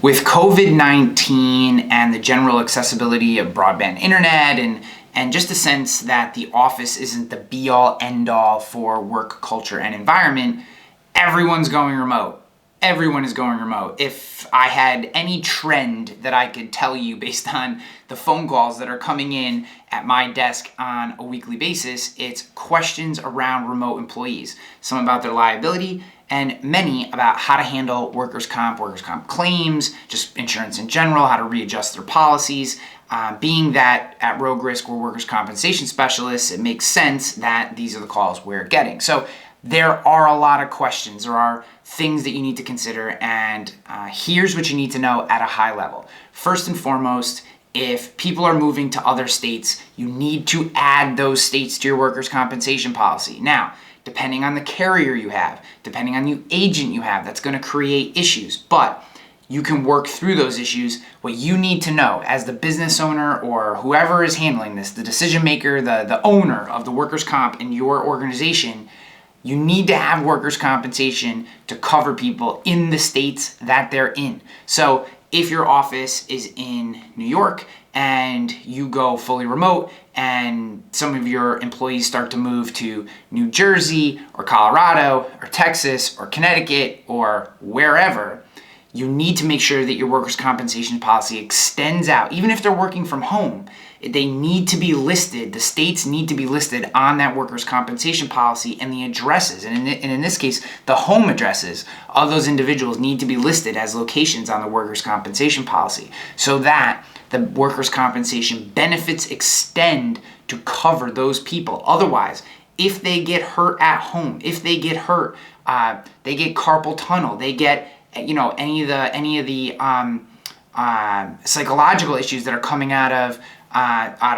With COVID-19 and the general accessibility of broadband internet and just a sense that the office isn't the be-all, end-all for work culture and environment, everyone's going remote. Everyone is going remote. If I had any trend that I could tell you based on the phone calls that are coming in at my desk on a weekly basis, it's questions around remote employees. Some about their liability and many about how to handle workers' comp claims, just insurance in general, how to readjust their policies. Being that at Rogue Risk we're workers' compensation specialists, it makes sense that these are the calls we're getting. So there are a lot of questions. There are things that you need to consider, and here's what you need to know at a high level. First and foremost, if people are moving to other states, you need to add those states to your workers' compensation policy. Now, depending on the carrier you have, depending on the agent you have, that's going to create issues, but you can work through those issues. What you need to know as the business owner or whoever is handling this, the decision maker, the owner of the workers' comp in your organization, you need to have workers' compensation to cover people in the states that they're in. So if your office is in New York and you go fully remote and some of your employees start to move to New Jersey or Colorado or Texas or Connecticut or wherever, you need to make sure that your workers' compensation policy extends out. Even if they're working from home, they need to be listed, the states need to be listed on that workers' compensation policy, and the addresses, and in this case, the home addresses of those individuals need to be listed as locations on the workers' compensation policy so that the workers' compensation benefits extend to cover those people. Otherwise, if they get hurt at home, if they get hurt, they get carpal tunnel, they get any of the psychological issues that are coming out of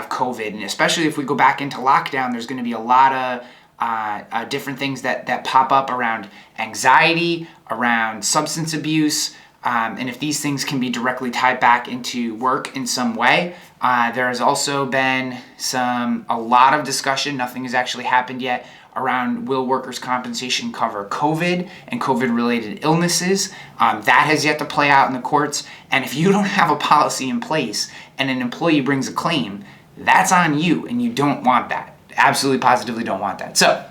COVID, and especially if we go back into lockdown, there's going to be a lot of different things that pop up around anxiety, around substance abuse, and if these things can be directly tied back into work in some way. There has also been a lot of discussion, nothing has actually happened yet, around will workers' compensation cover COVID and COVID-related illnesses. That has yet to play out in the courts. And if you don't have a policy in place and an employee brings a claim, that's on you, and you don't want that. Absolutely, positively don't want that. So,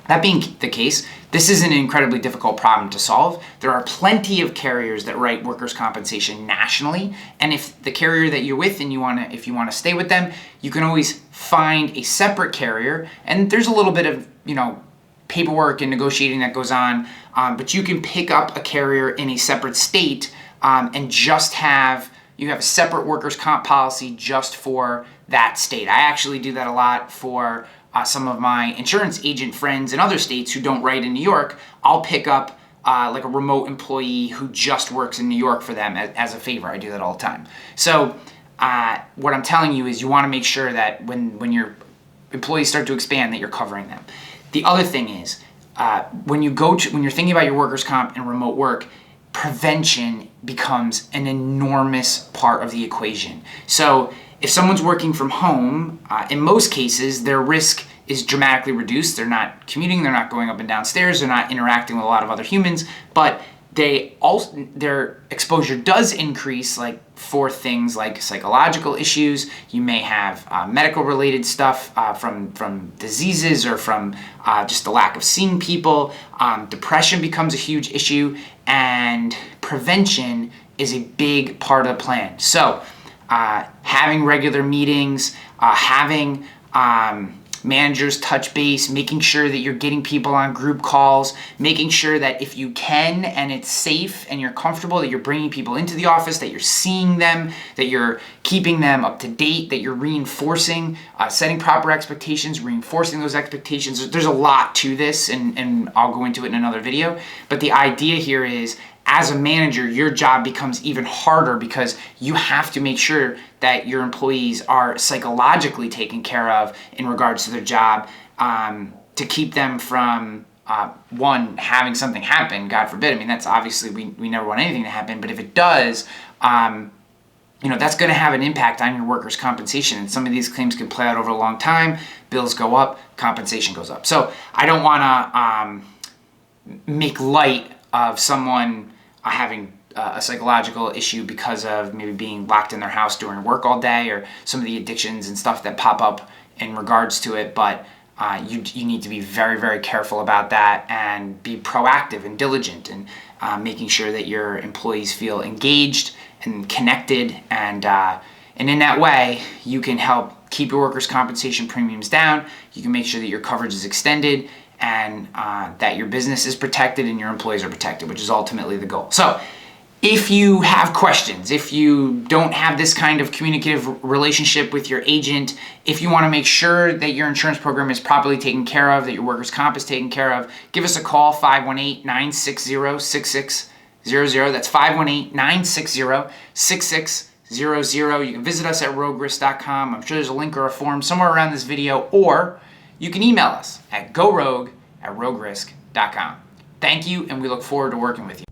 that being the case, this is an incredibly difficult problem to solve. There are plenty of carriers that write workers' compensation nationally, and if the carrier that you're with and if you want to stay with them, you can always find a separate carrier, and there's a little bit of paperwork and negotiating that goes on, but you can pick up a carrier in a separate state and just have a separate workers' comp policy just for that state. I actually do that a lot for some of my insurance agent friends in other states who don't write in New York. I'll pick up like a remote employee who just works in New York for them as a favor. I do that all the time. So what I'm telling you is you want to make sure that when your employees start to expand, that you're covering them. The other thing is when you're thinking about your workers' comp and remote work, prevention becomes an enormous part of the equation. So if someone's working from home, in most cases, their risk is dramatically reduced. They're not commuting, they're not going up and down stairs, they're not interacting with a lot of other humans, but their exposure does increase, like for things like psychological issues. You may have medical related stuff from diseases or from just the lack of seeing people. Depression becomes a huge issue, and prevention is a big part of the plan. So having regular meetings, having managers touch base, making sure that you're getting people on group calls, making sure that if you can and it's safe and you're comfortable, that you're bringing people into the office, that you're seeing them, that you're keeping them up to date, that you're reinforcing, setting proper expectations, reinforcing those expectations. There's a lot to this, and I'll go into it in another video, but the idea here is, as a manager, your job becomes even harder because you have to make sure that your employees are psychologically taken care of in regards to their job, to keep them from, one, having something happen, God forbid. I mean, that's obviously, we never want anything to happen, but if it does, that's going to have an impact on your workers' compensation. And some of these claims can play out over a long time. Bills go up, compensation goes up. So I don't want to make light of someone having a psychological issue because of maybe being locked in their house during work all day, or some of the addictions and stuff that pop up in regards to it. But you need to be very, very careful about that and be proactive and diligent and making sure that your employees feel engaged and connected, and in that way you can help keep your workers' compensation premiums down. You can make sure that your coverage is extended, and that your business is protected and your employees are protected, which is ultimately the goal. So if you have questions, if you don't have this kind of communicative relationship with your agent, if you want to make sure that your insurance program is properly taken care of, that your workers' comp is taken care of, give us a call, 518-960-6600. That's 518-960-6600. You can visit us at roguerisk.com. I'm sure there's a link or a form somewhere around this video, or you can email us at gorogue@roguerisk.com. Thank you, and we look forward to working with you.